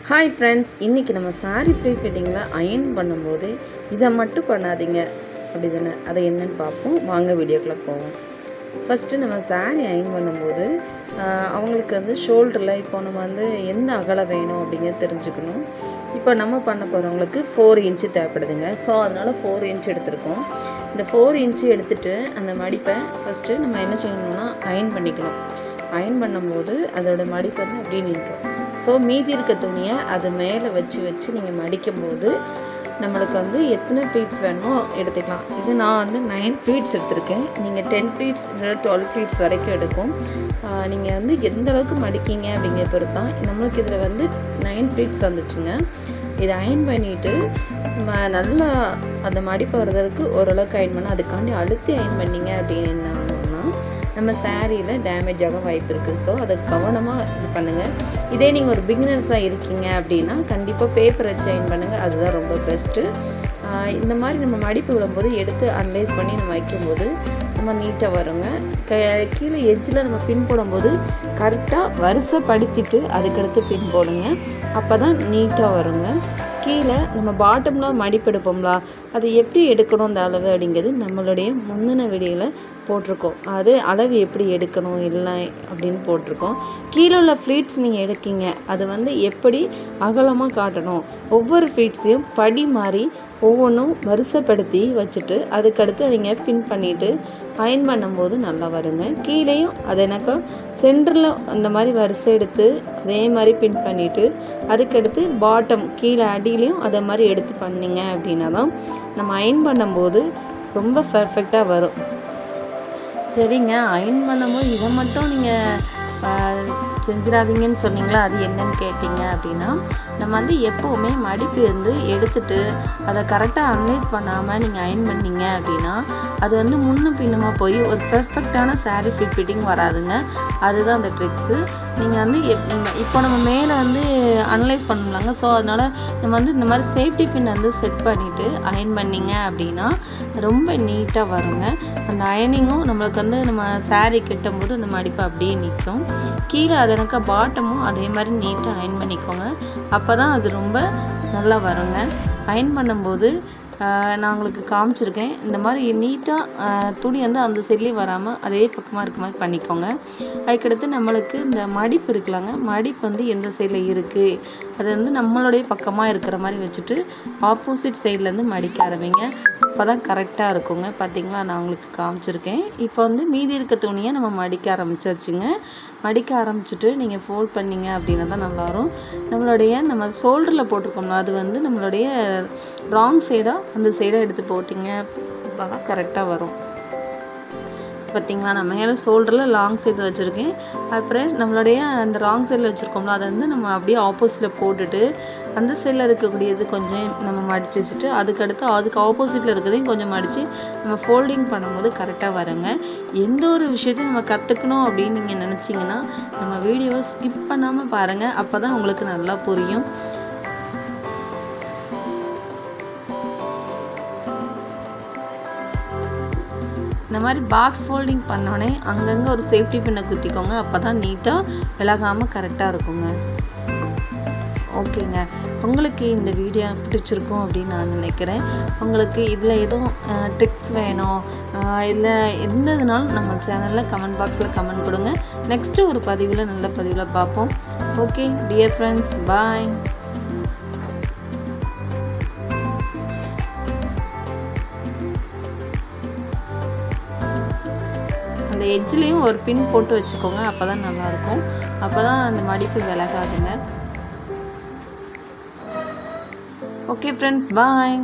Hi friends, இன்றைக்கி நம்ம sari free ஃபிட்டிங்கில் iron பண்ணும்போது இதை மட்டும் பண்ணாதீங்க அப்படி தானே, அதை என்னென்னு பார்ப்போம். வாங்க வீடியோக்குள்ளே போவோம். ஃபஸ்ட்டு நம்ம சாரீ அயர்ன் பண்ணும்போது அவங்களுக்கு வந்து ஷோல்டரில் இப்போ நம்ம வந்து எந்த அகலம் வேணும் அப்படிங்கிறது தெரிஞ்சுக்கணும். இப்போ நம்ம பண்ண போகிறவங்களுக்கு 4 இன்ச்சு தேவைப்படுதுங்க. ஸோ அதனால் 4 இன்ச் எடுத்துருக்கோம். இந்த 4 இன்ச்சு எடுத்துகிட்டு அந்த மடிப்பை ஃபஸ்ட்டு நம்ம என்ன செய்யணும்னா அயர்ன் பண்ணிக்கணும். அயர்ன் பண்ணும்போது அதோட மடிப்பு வந்து அப்படியே நின்றோம். ஸோ மீதி இருக்க துணியை அது மேலே வச்சு நீங்கள் மடிக்கும்போது நம்மளுக்கு வந்து எத்தனை ப்ளீட்ஸ் வேணுமோ எடுத்துக்கலாம். இது நான் வந்து 9 ப்ளீட்ஸ் எடுத்திருக்கேன். நீங்கள் 10 ப்ளீட்ஸ் இல்லை 12 ப்ளீட்ஸ் வரைக்கும் எடுக்கும். நீங்கள் வந்து எந்த அளவுக்கு மடிக்கிங்க அப்படிங்கிற பொறுத்து தான். நம்மளுக்கு இதில் வந்து 9 ப்ளீட்ஸ் வந்துச்சுங்க. இதை அயர்ன் பண்ணிவிட்டு நம்ம நல்லா அந்த மடிப்பு வர்றதுக்கு ஓரளவுக்கு அயர்ன் பண்ணால், அதுக்காண்டி அழுத்தி அயர்ன் பண்ணிங்க அப்படின்னா நம்ம சாரியில் டேமேஜ் ஆக வாய்ப்பு இருக்குது. ஸோ அதை கவனமாக இது பண்ணுங்கள். இதே நீங்கள் ஒரு பிகினர்ஸாக இருக்கீங்க அப்படின்னா கண்டிப்பாக பேப்பர் வச்சு அயர்ன் பண்ணுங்கள். அதுதான் ரொம்ப பெஸ்ட்டு. இந்த மாதிரி நம்ம மடிப்பு விடும்போது எடுத்து அனலைஸ் பண்ணி நம்ம வைக்கும்போது நம்ம நீட்டாக வருங்க. கீழே எட்ஜில் நம்ம பின் போடும்போது கரெக்டாக வரிசைப்படுத்திட்டு அதுக்கடுத்து பின் போடுங்க. அப்போ தான் நீட்டாக வருங்க. கீழே நம்ம பாட்டமில் மடிப்பு எடுப்போம்ல, அது எப்படி எடுக்கணும் அந்த அளவு அப்படிங்கிறது நம்மளுடைய முந்தின வீடியோவில் போட்டிருக்கோம். அது அளவு எப்படி எடுக்கணும் இல்லை அப்படின்னு போட்டிருக்கோம். கீழே உள்ள ஃப்ளீட்ஸ் நீங்கள் எடுக்கீங்க, அது வந்து எப்படி அகலமாக காட்டணும், ஒவ்வொரு ஃப்ளீட்ஸையும் படி மாறி ஒவ்வொன்றும் வரிசைப்படுத்தி வச்சுட்டு அதுக்கடுத்து நீங்கள் பின் பண்ணிவிட்டு அயர்ன் பண்ணும்போது நல்லா வருங்க. கீழேயும் அது எனக்கு சென்டரில் அந்த மாதிரி வரிசை எடுத்து அதே மாதிரி பின் பண்ணிவிட்டு அதுக்கடுத்து பாட்டம் கீழே அடியிலையும் அதை மாதிரி எடுத்து பண்ணிங்க அப்படின்னா தான் நம்ம அயர்ன் பண்ணும்போது ரொம்ப பர்ஃபெக்டாக வரும். சரிங்க, அயர்ன் பண்ணும்போது இதை மட்டும் நீங்கள் செஞ்சிடாதீங்கன்னு சொன்னீங்களா, அது என்னன்னு கேட்டிங்க அப்படின்னா, நம்ம வந்து எப்போவுமே மடிப்பு வந்து எடுத்துட்டு அதை கரெக்டாக அனலைஸ் பண்ணாமல் நீங்கள் அயர்ன் பண்ணிங்க அப்படின்னா அது வந்து முன்னும் பின்னுமா போய் ஒரு பெர்ஃபெக்டான சாரீ ஃபிட்டிங் வராதுங்க. அதுதான் அந்த ட்ரிக்ஸு. நீங்கள் வந்து இப்போ நம்ம மேலே வந்து அனலைஸ் பண்ணலாங்க. ஸோ அதனால் நம்ம வந்து இந்த மாதிரி சேஃப்டி பின் வந்து செட் பண்ணிவிட்டு அயர்ன் பண்ணிங்க அப்படின்னா ரொம்ப நீட்டாக வருங்க. அந்த அயர்னிங்கும் நம்மளுக்கு வந்து நம்ம சாரீ கட்டும்போது அந்த மடிப்பு அப்படியே நிற்கும். கீழே அது எனக்கு பாட்டமும் அதே மாதிரி நீட்டாக அயர்ன் பண்ணிக்கோங்க. அப்போ தான் அது ரொம்ப நல்லா வருங்க. அயர்ன் பண்ணும்போது நான் உங்களுக்கு காமிச்சிருக்கேன். இந்த மாதிரி நீட்டாக துணி வந்து அந்த சைட்லேயும் வராமல் அதே பக்கமாக இருக்க மாதிரி பண்ணிக்கோங்க. அதுக்கடுத்து நம்மளுக்கு இந்த மடிப்பு இருக்கலாங்க, மடிப்பு வந்து எந்த சைடில் இருக்குது அது வந்து நம்மளுடைய பக்கமாக இருக்கிற மாதிரி வச்சுட்டு ஆப்போசிட் சைட்லேருந்து மடிக்க ஆரம்பிங்க. அப்போ தான் கரெக்டாக இருக்குங்க. பார்த்திங்களா, நான் உங்களுக்கு காமிச்சிருக்கேன். இப்போ வந்து மீதி இருக்க துணியை நம்ம மடிக்க ஆரம்பிச்சாச்சுங்க. மடிக்க ஆரம்பிச்சுட்டு நீங்கள் ஃபோல்ட் பண்ணிங்க அப்படின்னா தான் நல்லாவரும். நம்ம ஷோல்டரில் போட்டிருக்கோம்ல, அது வந்து நம்மளுடைய ராங் சைடாக அந்த சைடாக எடுத்து போட்டிங்க அப்போ தான் கரெக்டாக வரும். பார்த்திங்களா, நான் மேலே ஷோல்டரில் லாங் சைடு வச்சுருக்கேன். அப்புறம் நம்மளுடைய அந்த ராங் சைடில் வச்சுருக்கோம்ல, அதை வந்து நம்ம அப்படியே ஆப்போசிட்டில் போட்டுட்டு அந்த சைடில் இருக்கக்கூடியது கொஞ்சம் நம்ம மடித்து வச்சுட்டு அதுக்கு ஆப்போசிட்டில் இருக்கிறதையும் கொஞ்சம் மடித்து நம்ம ஃபோல்டிங் பண்ணும்போது கரெக்டாக வருங்க. எந்த ஒரு விஷயத்தையும் நம்ம கற்றுக்கணும் அப்படின்னு நீங்கள் நினச்சிங்கன்னா நம்ம வீடியோவை ஸ்கிப் பண்ணாமல் பாருங்கள். அப்போ தான் உங்களுக்கு நல்லா புரியும். இந்த மாதிரி பாக்ஸ் ஃபோல்டிங் பண்ணோடனே அங்கங்கே ஒரு சேஃப்டி பின்னை குத்திக்கோங்க. அப்போ தான் நீட்டாக விலகாமல் கரெக்டாக இருக்குங்க. ஓகேங்க, உங்களுக்கு இந்த வீடியோ பிடிச்சிருக்கும் அப்படின்னு நான் நினைக்கிறேன். உங்களுக்கு இதில் எதுவும் ட்ரிக்ஸ் வேணும் இல்லை எந்ததுனாலும் நம்ம சேனலில் கமெண்ட் பாக்ஸில் கமெண்ட் கொடுங்க. நெக்ஸ்ட்டு ஒரு பதிவில் நல்ல பதிவில் பார்ப்போம். ஓகே டியர் ஃப்ரெண்ட்ஸ், பாய். அந்த எட்ஜ்லேயும் ஒரு பின் போட்டு வச்சுக்கோங்க. அப்போ தான் நல்லாயிருக்கும். அப்போ தான் அந்த மடிப்பு விலகாதுங்க. ஓகே ஃப்ரெண்ட்ஸ், பாய்.